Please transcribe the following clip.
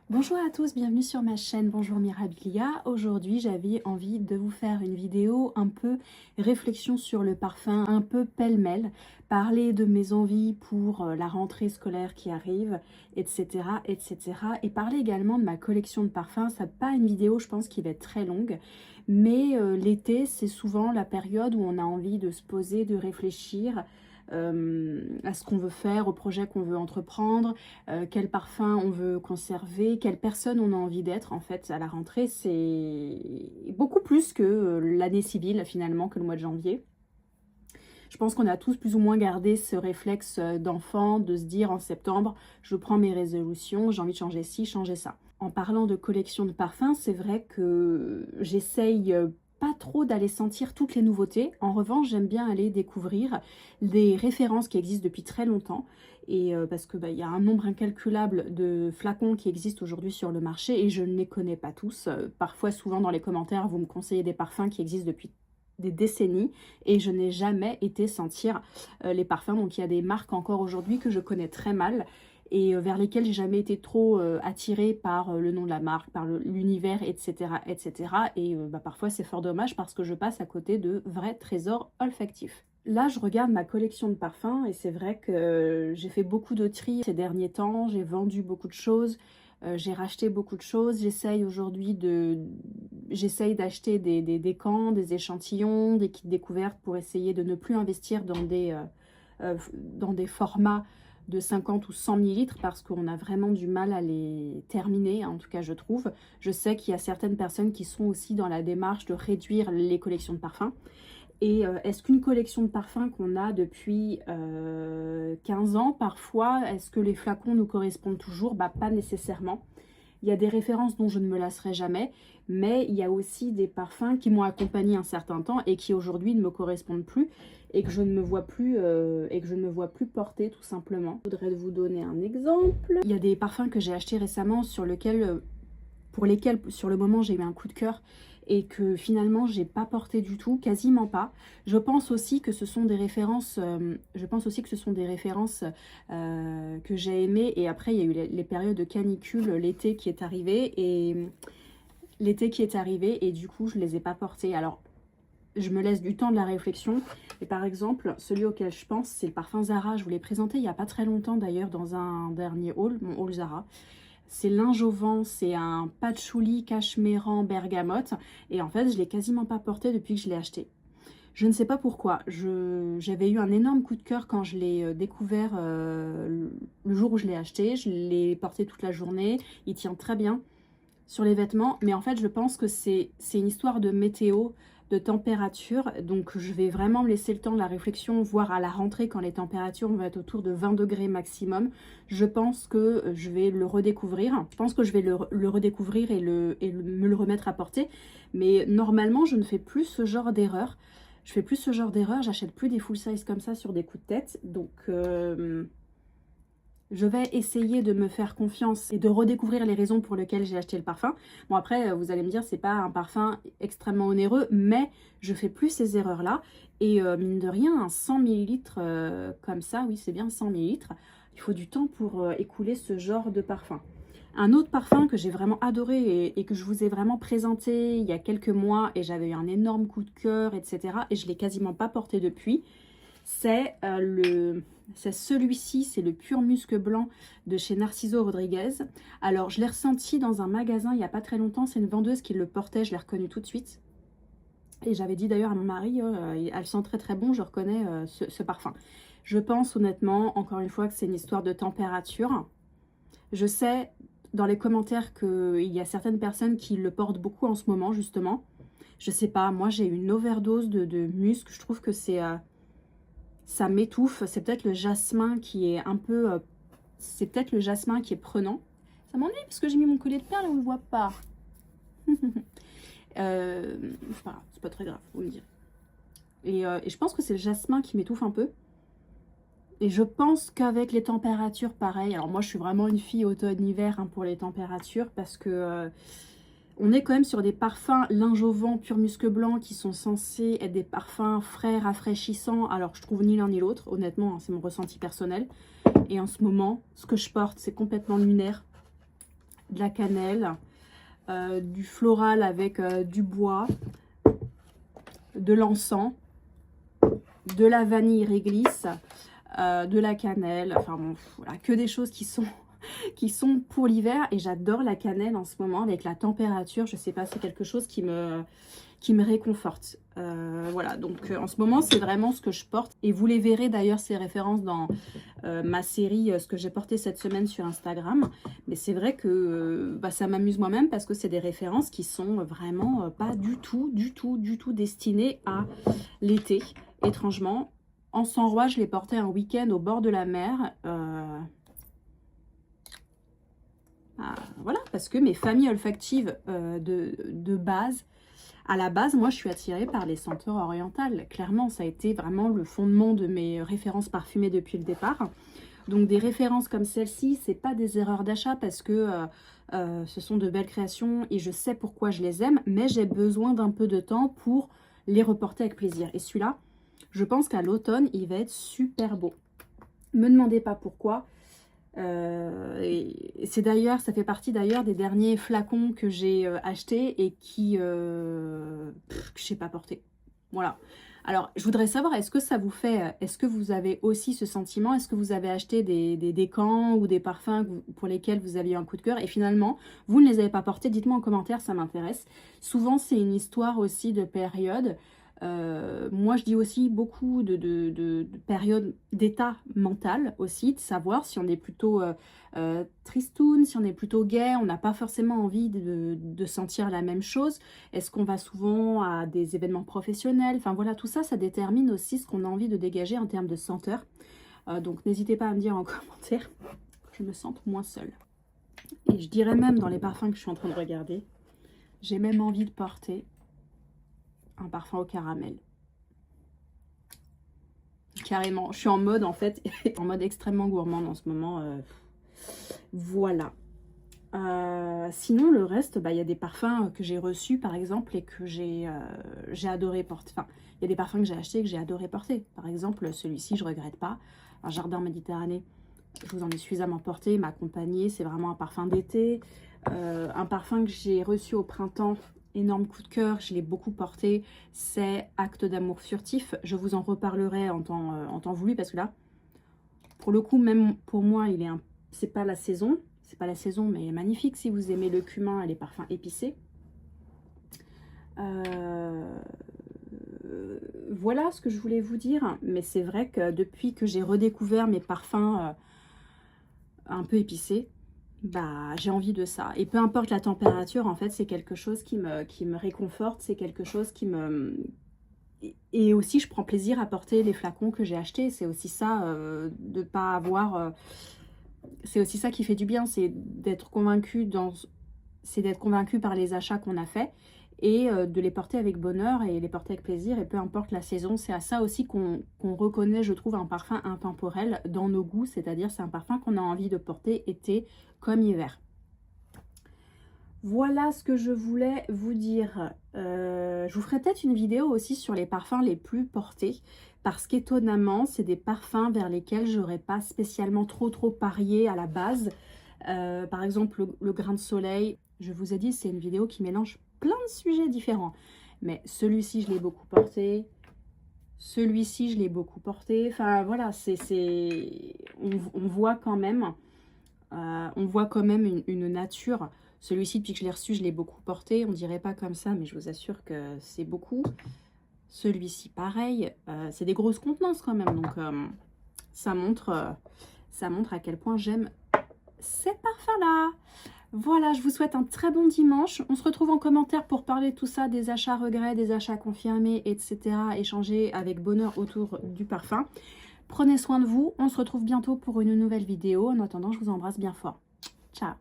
Bonjour à tous, bienvenue sur ma chaîne Bonjour Mirabilia. Aujourd'hui j'avais envie de vous faire une vidéo un peu réflexion sur le parfum, un peu pêle-mêle, parler de mes envies pour la rentrée scolaire qui arrive, etc. etc. et parler également de ma collection de parfums. Ça pas une vidéo je pense qui va être très longue, mais l'été c'est souvent la période où on a envie de se poser, de réfléchir à ce qu'on veut faire, au projet qu'on veut entreprendre, quel parfum on veut conserver, quelle personne on a envie d'être. En fait, à la rentrée, c'est beaucoup plus que l'année civile, finalement, que le mois de janvier. Je pense qu'on a tous plus ou moins gardé ce réflexe d'enfant, de se dire en septembre, je prends mes résolutions, j'ai envie de changer ci, changer ça. En parlant de collection de parfums, c'est vrai que j'essaye pas trop d'aller sentir toutes les nouveautés. En revanche, j'aime bien aller découvrir des références qui existent depuis très longtemps. Et parce que y a un nombre incalculable de flacons qui existent aujourd'hui sur le marché et je ne les connais pas tous. Parfois, souvent dans les commentaires, vous me conseillez des parfums qui existent depuis des décennies et je n'ai jamais été sentir les parfums. Donc il y a des marques encore aujourd'hui que je connais très mal et vers lesquelles j'ai jamais été trop attirée par le nom de la marque, par l'univers, etc. etc. Et parfois c'est fort dommage parce que je passe à côté de vrais trésors olfactifs. Là, je regarde ma collection de parfums et c'est vrai que j'ai fait beaucoup de tri ces derniers temps, j'ai vendu beaucoup de choses, j'ai racheté beaucoup de choses. J'essaye aujourd'hui d'acheter des décants, des échantillons, des kits découvertes pour essayer de ne plus investir dans des formats de 50 ou 100 millilitres parce qu'on a vraiment du mal à les terminer, en tout cas je trouve. Je sais qu'il y a certaines personnes qui sont aussi dans la démarche de réduire les collections de parfums. Et est-ce qu'une collection de parfums qu'on a depuis 15 ans, parfois, est-ce que les flacons nous correspondent toujours? Pas nécessairement. Il y a des références dont je ne me lasserai jamais, mais il y a aussi des parfums qui m'ont accompagné un certain temps et qui aujourd'hui ne me correspondent plus et que je ne me vois plus porter tout simplement. Je voudrais vous donner un exemple. Il y a des parfums que j'ai achetés récemment pour lesquels sur le moment j'ai eu un coup de cœur et que finalement j'ai pas porté du tout, quasiment pas. Je pense aussi que ce sont des références, que j'ai aimées et après il y a eu les périodes de canicule, l'été qui est arrivé et du coup je les ai pas portés. Alors je me laisse du temps de la réflexion. Et par exemple, celui auquel je pense, c'est le parfum Zara. Je vous l'ai présenté il n'y a pas très longtemps d'ailleurs dans un dernier haul, mon haul Zara. C'est linge au vent, c'est un patchouli cachemiran bergamote. Et en fait, je l'ai quasiment pas porté depuis que je l'ai acheté. Je ne sais pas pourquoi. J'avais eu un énorme coup de cœur quand je l'ai découvert le jour où je l'ai acheté. Je l'ai porté toute la journée. Il tient très bien sur les vêtements. Mais en fait, je pense que c'est une histoire de météo, de température. Donc, je vais vraiment me laisser le temps de la réflexion, voire à la rentrée quand les températures vont être autour de 20 degrés maximum. Je pense que je vais le redécouvrir. Je pense que je vais le redécouvrir et me le remettre à porter. Mais normalement, je ne fais plus ce genre d'erreur. Je fais plus ce genre d'erreur. J'achète plus des full size comme ça sur des coups de tête. Donc... je vais essayer de me faire confiance et de redécouvrir les raisons pour lesquelles j'ai acheté le parfum. Bon après, vous allez me dire, c'est pas un parfum extrêmement onéreux, mais je fais plus ces erreurs-là. Et mine de rien, un 100 millilitres comme ça, oui c'est bien 100 millilitres, il faut du temps pour écouler ce genre de parfum. Un autre parfum que j'ai vraiment adoré et que je vous ai vraiment présenté il y a quelques mois et j'avais eu un énorme coup de cœur, etc. Et je ne l'ai quasiment pas porté depuis. C'est celui-ci, c'est le Pur Musc Blanc de chez Narciso Rodriguez. Alors, je l'ai ressenti dans un magasin il n'y a pas très longtemps. C'est une vendeuse qui le portait, je l'ai reconnu tout de suite. Et j'avais dit d'ailleurs à mon mari, elle sent très très bon, je reconnais ce parfum. Je pense honnêtement, encore une fois, que c'est une histoire de température. Je sais dans les commentaires qu'il y a certaines personnes qui le portent beaucoup en ce moment, justement. Je sais pas, moi j'ai eu une overdose de musc. Je trouve que ça m'étouffe. C'est peut-être le jasmin qui est un peu... c'est peut-être le jasmin qui est prenant. Ça m'ennuie parce que j'ai mis mon collier de perles et on ne le voit pas. C'est pas très grave, vous me direz. Et je pense que c'est le jasmin qui m'étouffe un peu. Et je pense qu'avec les températures, pareil. Alors moi, je suis vraiment une fille automne-hiver pour les températures parce que... on est quand même sur des parfums linge au vent, Pur Musc Blanc qui sont censés être des parfums frais, rafraîchissants. Alors je trouve ni l'un ni l'autre, honnêtement, c'est mon ressenti personnel. Et en ce moment, ce que je porte, c'est complètement lunaire. de la cannelle, du floral avec du bois, de l'encens, de la vanille réglisse, de la cannelle, enfin bon, voilà, que des choses qui sont pour l'hiver. Et j'adore la cannelle en ce moment avec la température, je sais pas, c'est quelque chose qui me réconforte. Voilà, donc en ce moment c'est vraiment ce que je porte, et vous les verrez d'ailleurs ces références dans ma série, ce que j'ai porté cette semaine sur Instagram. Mais c'est vrai que ça m'amuse moi-même parce que c'est des références qui sont vraiment pas du tout destinées à l'été. Étrangement, en sang roi, je l'ai porté un week-end au bord de la mer. Voilà, parce que mes familles olfactives de base, à la base, moi, je suis attirée par les senteurs orientales. Clairement, ça a été vraiment le fondement de mes références parfumées depuis le départ. Donc, des références comme celle-ci, c'est pas des erreurs d'achat parce que ce sont de belles créations et je sais pourquoi je les aime, mais j'ai besoin d'un peu de temps pour les reporter avec plaisir. Et celui-là, je pense qu'à l'automne, il va être super beau. Me demandez pas pourquoi. C'est d'ailleurs, ça fait partie d'ailleurs des derniers flacons que j'ai achetés et que je n'ai pas porté. Voilà. Alors, je voudrais savoir, est-ce que ça vous fait, est-ce que vous avez aussi ce sentiment? Est-ce que vous avez acheté des décants ou des parfums pour lesquels vous aviez un coup de cœur et finalement, vous ne les avez pas portés? Dites-moi en commentaire, ça m'intéresse. Souvent, c'est une histoire aussi de période. Moi, je dis aussi beaucoup de périodes d'état mental aussi, de savoir si on est plutôt tristoun, si on est plutôt gai, on n'a pas forcément envie de sentir la même chose. Est-ce qu'on va souvent à des événements professionnels? Enfin voilà, tout ça, ça détermine aussi ce qu'on a envie de dégager en termes de senteur. Donc n'hésitez pas à me dire en commentaire que je me sente moins seule. Et je dirais même dans les parfums que je suis en train de regarder, j'ai même envie de porter un parfum au caramel. Carrément, je suis en mode en fait, en mode extrêmement gourmande en ce moment. Voilà. Sinon le reste, il y a des parfums que j'ai reçus par exemple et que j'ai adoré porter. Enfin, il y a des parfums que j'ai achetés et que j'ai adoré porter. Par exemple, celui-ci, je regrette pas. Un Jardin Méditerranée, je vous en ai suffisamment porté, il m'a accompagné. C'est vraiment un parfum d'été. Un parfum que j'ai reçu au printemps, énorme coup de cœur, je l'ai beaucoup porté, c'est Acte d'amour furtif. Je vous en reparlerai en temps voulu parce que là, pour le coup, même pour moi, c'est pas la saison. C'est pas la saison, mais il est magnifique si vous aimez le cumin et les parfums épicés. Voilà ce que je voulais vous dire. Mais c'est vrai que depuis que j'ai redécouvert mes parfums un peu épicés, j'ai envie de ça. Et peu importe la température, en fait, c'est quelque chose qui me réconforte. C'est quelque chose qui me... Et aussi, je prends plaisir à porter les flacons que j'ai achetés. C'est aussi ça, de pas avoir... c'est aussi ça qui fait du bien, c'est d'être convaincu par les achats qu'on a faits et de les porter avec bonheur et les porter avec plaisir. Et peu importe la saison, c'est à ça aussi qu'on reconnaît, je trouve, un parfum intemporel dans nos goûts. C'est-à-dire c'est un parfum qu'on a envie de porter été comme hiver. Voilà ce que je voulais vous dire. Je vous ferai peut-être une vidéo aussi sur les parfums les plus portés. Parce qu'étonnamment, c'est des parfums vers lesquels j'aurais pas spécialement trop parié à la base. Par exemple, le grain de soleil, je vous ai dit, c'est une vidéo qui mélange plein de sujets différents. Mais celui-ci, je l'ai beaucoup porté. Celui-ci, je l'ai beaucoup porté. Enfin, voilà, on voit quand même, une nature. Celui-ci, depuis que je l'ai reçu, je l'ai beaucoup porté. On dirait pas comme ça, mais je vous assure que c'est beaucoup. Celui-ci, pareil. C'est des grosses contenances quand même. Donc, ça montre à quel point j'aime ces parfums-là. Voilà, je vous souhaite un très bon dimanche. On se retrouve en commentaire pour parler de tout ça, des achats regrets, des achats confirmés, etc. Échanger avec bonheur autour du parfum. Prenez soin de vous. On se retrouve bientôt pour une nouvelle vidéo. En attendant, je vous embrasse bien fort. Ciao.